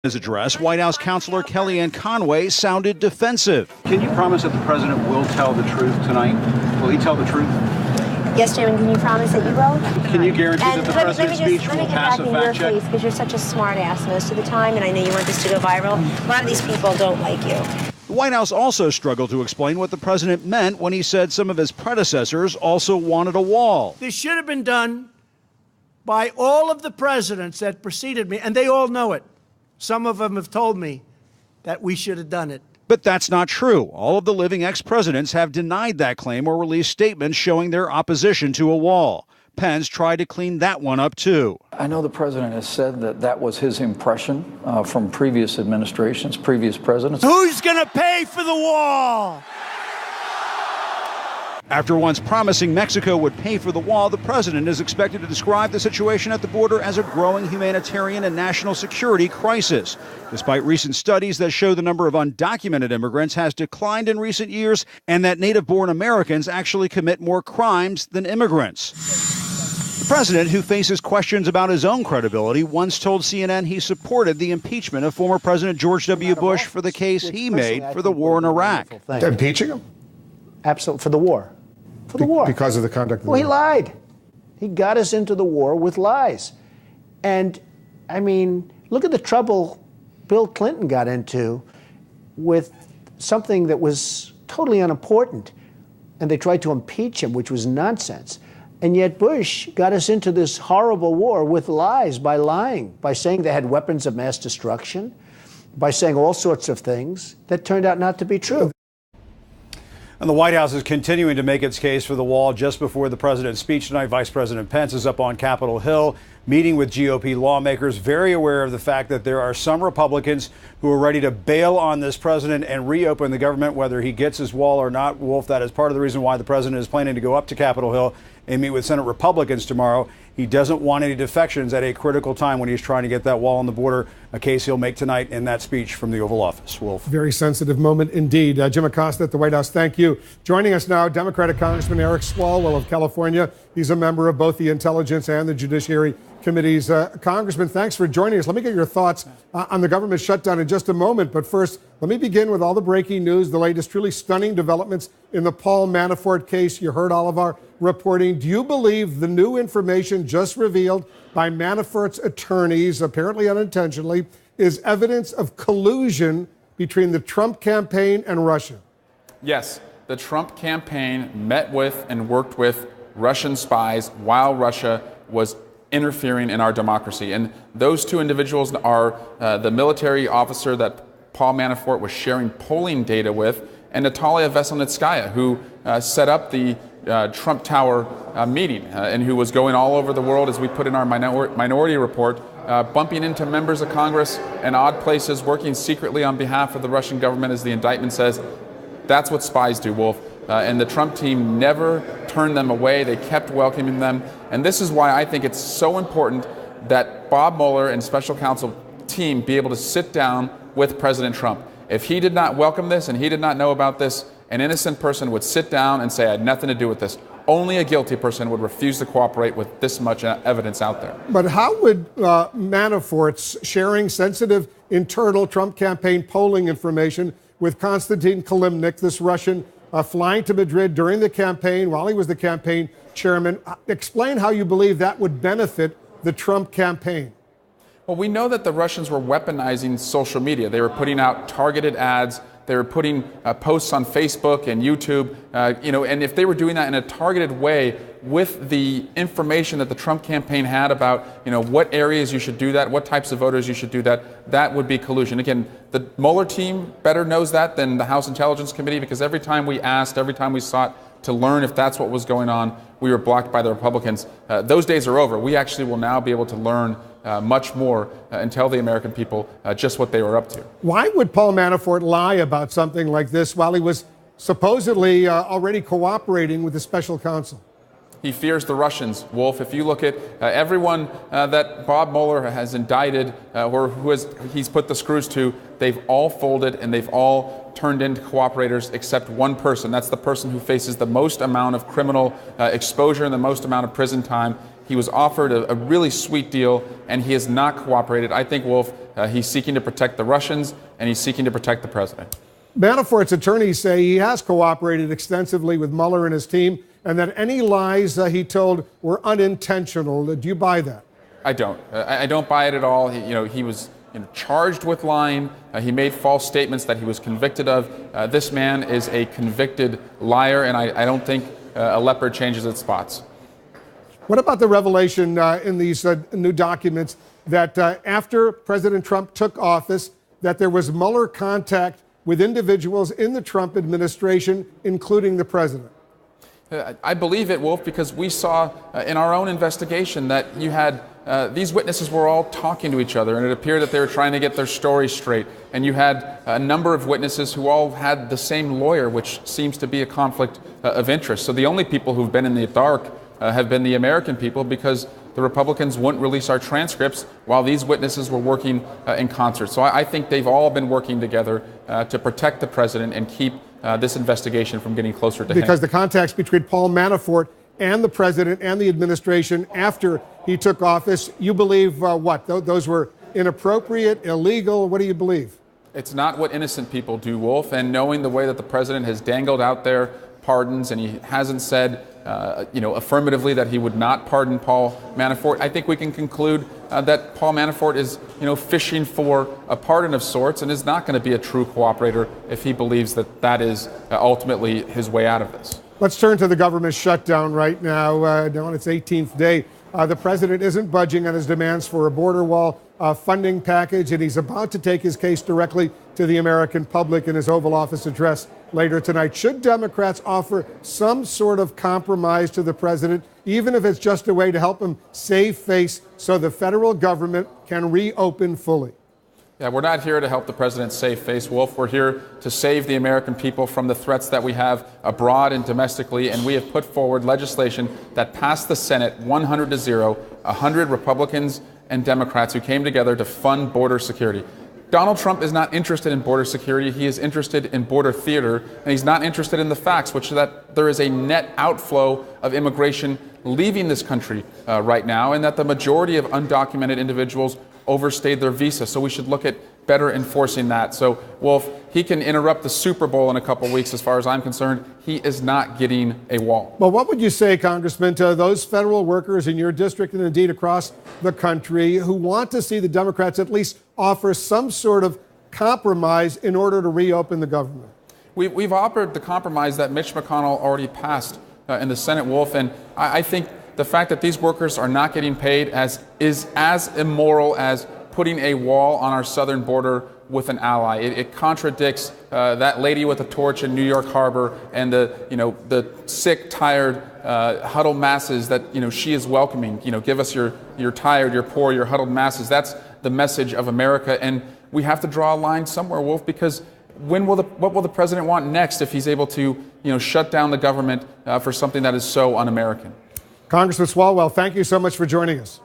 His address, White House counselor Kellyanne Conway sounded defensive. Can you promise that the president will tell the truth tonight? Will he tell the truth? Yes, Jim, and can you promise that you will? Can you guarantee that the president's speech will pass a fact check? Because you're such a smart ass most of the time, and I know you want this to go viral. A lot of these people don't like you. The White House also struggled to explain what the president meant when he said some of his predecessors also wanted a wall. This should have been done by all of the presidents that preceded me, and they all know it. Some of them have told me that we should have done it. But that's not true. All of the living ex-presidents have denied that claim or released statements showing their opposition to a wall. Pence tried to clean that one up, too. I know the president has said that that was his impression from previous administrations, previous presidents. Who's going to pay for the wall? After once promising Mexico would pay for the wall, the president is expected to describe the situation at the border as a growing humanitarian and national security crisis. Despite recent studies that show the number of undocumented immigrants has declined in recent years and that native-born Americans actually commit more crimes than immigrants. The president, who faces questions about his own credibility, once told CNN he supported the impeachment of former President George W. Bush for the case he made for the war in Iraq. Impeaching him? Absolutely, for the war. For the war. Because of the conduct of the war. Well, he lied. He got us into the war with lies. And, I mean, look at the trouble Bill Clinton got into with something that was totally unimportant. And they tried to impeach him, which was nonsense. And yet Bush got us into this horrible war with lies, by lying, by saying they had weapons of mass destruction, by saying all sorts of things that turned out not to be true. And the White House is continuing to make its case for the wall. Just before the president's speech tonight, Vice President Pence is up on Capitol Hill meeting with GOP lawmakers, very aware of the fact that there are some Republicans who are ready to bail on this president and reopen the government, whether he gets his wall or not. Wolf, that is part of the reason why the president is planning to go up to Capitol Hill and meet with Senate Republicans tomorrow. He doesn't want any defections at a critical time when he's trying to get that wall on the border, a case he'll make tonight in that speech from the Oval Office. Wolf. Very sensitive moment indeed. Jim Acosta at the White House, thank you. Joining us now, Democratic Congressman Eric Swalwell of California. He's a member of both the Intelligence and the Judiciary Committees. Congressman, thanks for joining us. Let me get your thoughts on the government shutdown in just a moment. But first, let me begin with all the breaking news, the latest truly stunning developments in the Paul Manafort case. You heard all of our reporting. Do you believe the new information just revealed by Manafort's attorneys, apparently unintentionally, is evidence of collusion between the Trump campaign and Russia? Yes, the Trump campaign met with and worked with Russian spies while Russia was interfering in our democracy. And those two individuals are the military officer that Paul Manafort was sharing polling data with, and Natalia Veselnitskaya, who set up the Trump Tower meeting and who was going all over the world, as we put in our minority report, bumping into members of Congress in odd places, working secretly on behalf of the Russian government, as the indictment says. That's what spies do, Wolf. And the Trump team never turned them away. They kept welcoming them. And this is why I think it's so important that Bob Mueller and special counsel team be able to sit down with President Trump. If he did not welcome this and he did not know about this, an innocent person would sit down and say, I had nothing to do with this. Only a guilty person would refuse to cooperate with this much evidence out there. But how would Manafort's sharing sensitive internal Trump campaign polling information with Konstantin Kilimnik, this Russian, flying to Madrid during the campaign while he was the campaign chairman, explain how you believe that would benefit the Trump campaign? Well, we know that the Russians were weaponizing social media. They were putting out targeted ads. They were putting posts on Facebook and YouTube, and if they were doing that in a targeted way with the information that the Trump campaign had about, what areas you should do that, what types of voters you should do that, that would be collusion. Again, the Mueller team better knows that than the House Intelligence Committee, because every time we asked, every time we sought to learn if that's what was going on, we were blocked by the Republicans. Those days are over. We actually will now be able to learn much more and tell the American people just what they were up to. Why would Paul Manafort lie about something like this while he was supposedly already cooperating with the special counsel? He fears the Russians, Wolf. If you look at everyone that Bob Mueller has indicted or he's put the screws to, they've all folded and they've all turned into cooperators except one person. That's the person who faces the most amount of criminal exposure and the most amount of prison time. He was offered a really sweet deal, and he has not cooperated. I think, Wolf, He's seeking to protect the Russians, and he's seeking to protect the president. Manafort's attorneys say he has cooperated extensively with Mueller and his team, and that any lies he told were unintentional. Do you buy that? I don't. I don't buy it at all. He was charged with lying. He made false statements that he was convicted of. This man is a convicted liar, and I don't think a leopard changes its spots. What about the revelation in these new documents that after President Trump took office, that there was Mueller contact with individuals in the Trump administration, including the president? I believe it, Wolf, because we saw in our own investigation that you had these witnesses were all talking to each other, and it appeared that they were trying to get their story straight. And you had a number of witnesses who all had the same lawyer, which seems to be a conflict of interest. So the only people who've been in the dark have been the American people, because the Republicans wouldn't release our transcripts while these witnesses were working in concert. So I think they've all been working together to protect the president and keep this investigation from getting closer to him. Because the contacts between Paul Manafort and the president and the administration after he took office, you believe what? Those were inappropriate, illegal? What do you believe? It's not what innocent people do, Wolf. And knowing the way that the president has dangled out there pardons, and he hasn't said affirmatively that he would not pardon Paul Manafort, I think we can conclude that Paul Manafort is, fishing for a pardon of sorts, and is not going to be a true cooperator if he believes that that is ultimately his way out of this. Let's turn to the government shutdown right now. Now on its 18th day, the president isn't budging on his demands for a border wall funding package, and he's about to take his case directly to the American public in his Oval Office address later tonight. Should Democrats offer some sort of compromise to the president, even if it's just a way to help him save face so the federal government can reopen fully? Yeah, we're not here to help the president save face, Wolf. We're here to save the American people from the threats that we have abroad and domestically, and we have put forward legislation that passed the Senate 100-0, 100 Republicans and Democrats who came together to fund border security. Donald Trump is not interested in border security. He is interested in border theater, and he's not interested in the facts, which is that there is a net outflow of immigration leaving this country right now, and that the majority of undocumented individuals overstayed their visa. So we should look at better enforcing that. So, Wolf, he can interrupt the Super Bowl in a couple weeks as far as I'm concerned. He is not getting a wall. Well, what would you say, Congressman, to those federal workers in your district and indeed across the country who want to see the Democrats at least offer some sort of compromise in order to reopen the government? We've offered the compromise that Mitch McConnell already passed in the Senate, Wolf, and I think the fact that these workers are not getting paid is as immoral as putting a wall on our southern border with an ally. It contradicts that lady with a torch in New York Harbor and the sick, tired, huddled masses that she is welcoming. Give us your tired, your poor, your huddled masses. That's the message of America, and we have to draw a line somewhere, Wolf, because what will the president want next if he's able to shut down the government for something that is so un-American? Congressman Swalwell, thank you so much for joining us.